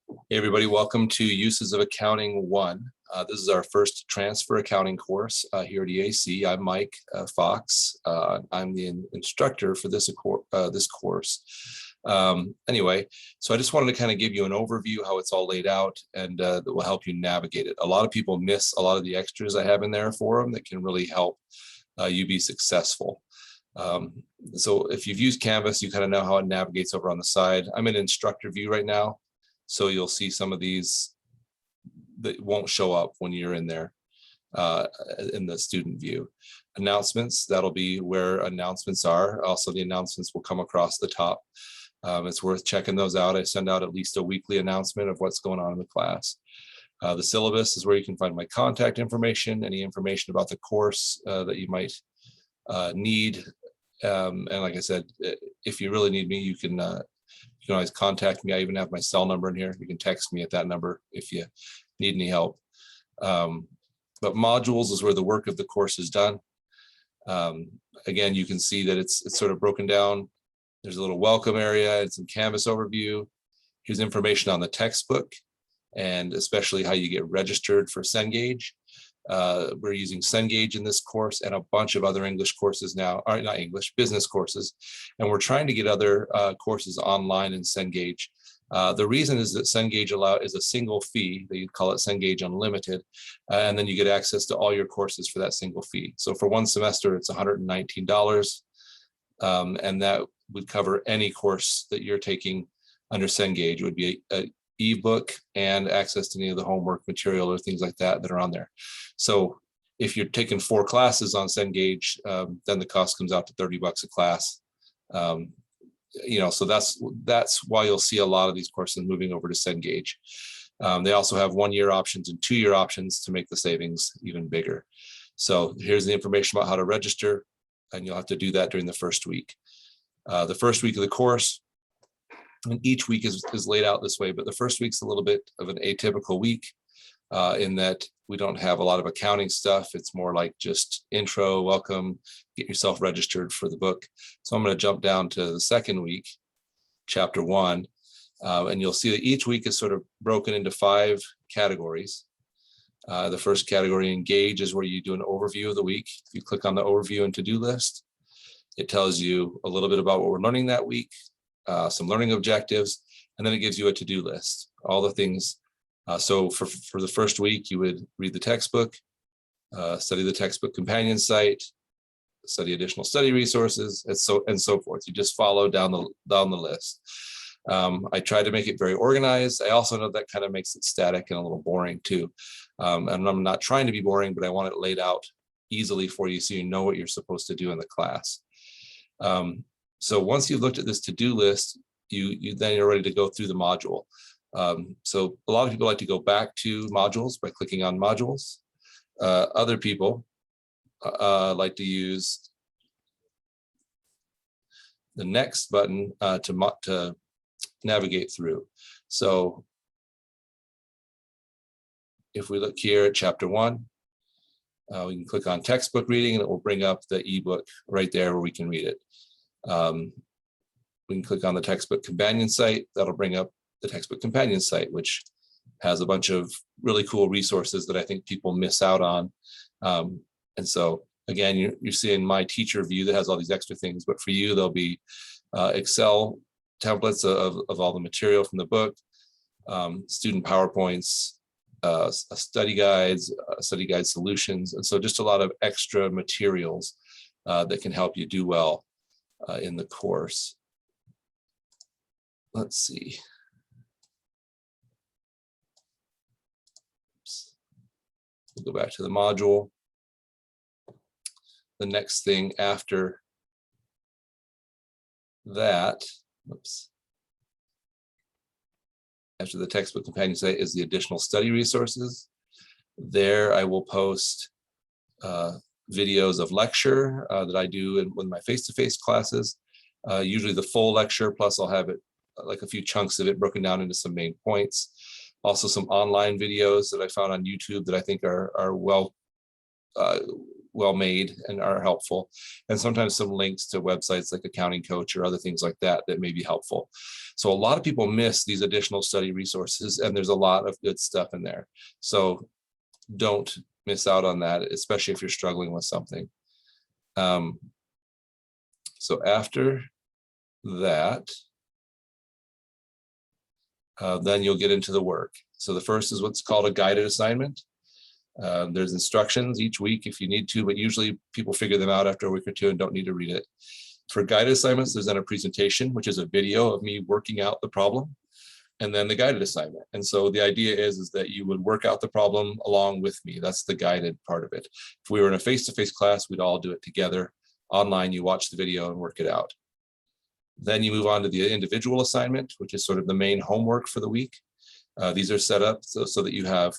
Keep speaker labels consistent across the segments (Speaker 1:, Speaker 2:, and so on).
Speaker 1: Hey everybody, welcome to Uses of Accounting 1. This is our first transfer accounting course here at EAC. I'm Mike Fox. I'm the instructor for this course. Anyway, so I just wanted to kind of give you an overview how it's all laid out, and that will help you navigate it. A lot of people miss a lot of the extras I have in there for them that can really help you be successful. So if you've used Canvas, you kind of know how it navigates over on the side. I'm in instructor view right now. So you'll see some of these that won't show up when you're in there in the student view. Announcements, that'll be where announcements are. Also, the announcements will come across the top. It's worth checking those out. I send out at least a weekly announcement of what's going on in the class. The syllabus is where you can find my contact information, any information about the course that you might need. And like I said, if you really need me, you can always contact me. I even have my cell number in here. You can text me at that number if you need any help. But modules is where the work of the course is done. Again, you can see that it's sort of broken down. There's a little welcome area and some Canvas overview. Here's information on the textbook and especially how you get registered for Cengage. We're using Cengage in this course and a bunch of other English courses now, or not English, business courses. And we're trying to get other courses online in Cengage. The reason is that Cengage is a single fee, that you'd call it Cengage Unlimited, and then you get access to all your courses for that single fee. So for one semester, it's $119, and that would cover any course that you're taking under Cengage. It would be a ebook and access to any of the homework material or things like that are on there. So if you're taking 4 classes on Cengage, then the cost comes out to $30 a class. So that's why you'll see a lot of these courses moving over to Cengage. They also have 1-year options and 2-year options to make the savings even bigger. So here's the information about how to register, and you'll have to do that during the first week. The first week of the course, and each week is laid out this way, but the first week's a little bit of an atypical week in that we don't have a lot of accounting stuff. It's more like just intro, welcome, get yourself registered for the book. So I'm going to jump down to the second week, chapter 1, and you'll see that each week is sort of broken into 5 categories. The first category, engage, is where you do an overview of the week. If you click on the overview and to-do list, it tells you a little bit about what we're learning that week, some learning objectives, and then it gives you a to-do list, all the things. So for the first week, you would read the textbook, study the textbook companion site, study additional study resources, and so forth. You just follow down the list. I tried to make it very organized. I also know that kind of makes it static and a little boring too. And I'm not trying to be boring, but I want it laid out easily for you so you know what you're supposed to do in the class. So once you've looked at this to-do list, then you're ready to go through the module. So a lot of people like to go back to modules by clicking on modules. Other people like to use the next button to navigate through. So if we look here at chapter 1, we can click on textbook reading and it will bring up the ebook right there where we can read it. We can click on the textbook companion site. That'll bring up the textbook companion site, which has a bunch of really cool resources that I think people miss out on. And so again, you're seeing my teacher view that has all these extra things, but for you, there'll be Excel templates of all the material from the book, student PowerPoints, study guides, study guide solutions. And so just a lot of extra materials that can help you do well in the course. Let's see. We'll go back to the module. The next thing after that, after the textbook companion site is the additional study resources. There I will post videos of lecture that I do with my face-to-face classes, usually the full lecture, plus I'll have it like a few chunks of it broken down into some main points. Also some online videos that I found on YouTube that I think are well well made and are helpful, and sometimes some links to websites like Accounting Coach or other things like that that may be helpful. So a lot of people miss these additional study resources, and there's a lot of good stuff in there. So don't miss out on that, especially if you're struggling with something. So after that, then you'll get into the work. So the first is what's called a guided assignment. There's instructions each week if you need to, but usually people figure them out after a week or two and don't need to read it. For guided assignments, there's then a presentation, which is a video of me working out the problem, and then the guided assignment. And so the idea is that you would work out the problem along with me. That's the guided part of it. If we were in a face-to-face class, we'd all do it together. Online, you watch the video and work it out. Then you move on to the individual assignment, which is sort of the main homework for the week. These are set up so that you have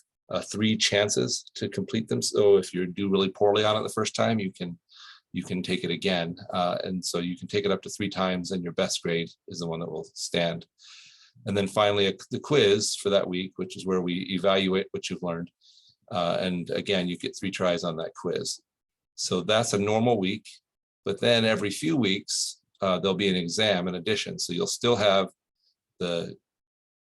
Speaker 1: 3 chances to complete them. So if you do really poorly on it the first time, you can take it again. And so you can take it up to 3 times, and your best grade is the one that will stand. And then finally, the quiz for that week, which is where we evaluate what you've learned. And again, you get 3 tries on that quiz. So that's a normal week. But then every few weeks, there'll be an exam in addition. So you'll still have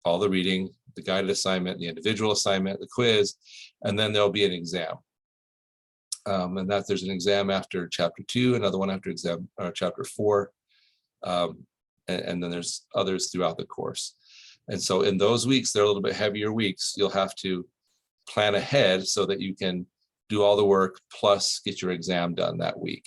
Speaker 1: all the reading, the guided assignment, the individual assignment, the quiz, and then there'll be an exam. And that there's an exam after chapter 2, another one after chapter 4, and then there's others throughout the course. And so in those weeks, they're a little bit heavier weeks. You'll have to plan ahead so that you can do all the work plus get your exam done that week.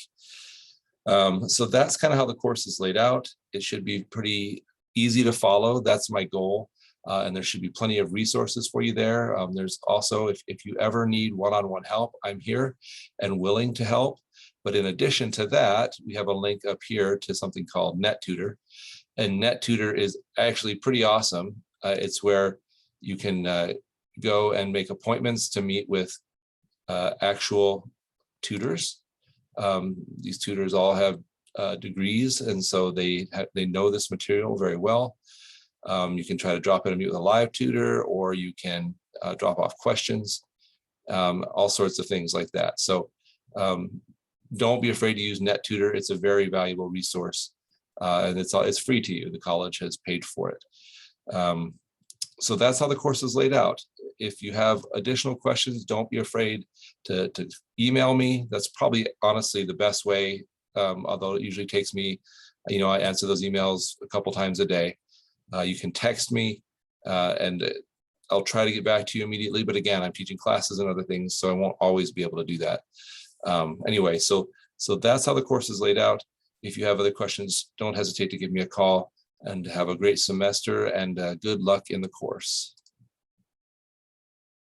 Speaker 1: So that's kind of how the course is laid out. It should be pretty easy to follow. That's my goal. And there should be plenty of resources for you there. There's also, if you ever need one-on-one help, I'm here and willing to help. But in addition to that, we have a link up here to something called NetTutor. And NetTutor is actually pretty awesome. It's where you can go and make appointments to meet with actual tutors. These tutors all have degrees, and so they know this material very well. You can try to drop in and meet with a live tutor, or you can drop off questions, all sorts of things like that. So don't be afraid to use NetTutor. It's a very valuable resource, and it's free to you. The college has paid for it. So that's how the course is laid out. If you have additional questions, don't be afraid to email me. That's probably honestly the best way, although it usually takes me, I answer those emails a couple times a day. You can text me and I'll try to get back to you immediately. But again, I'm teaching classes and other things, so I won't always be able to do that. Anyway, so that's how the course is laid out. If you have other questions, don't hesitate to give me a call, and have a great semester and good luck in the course.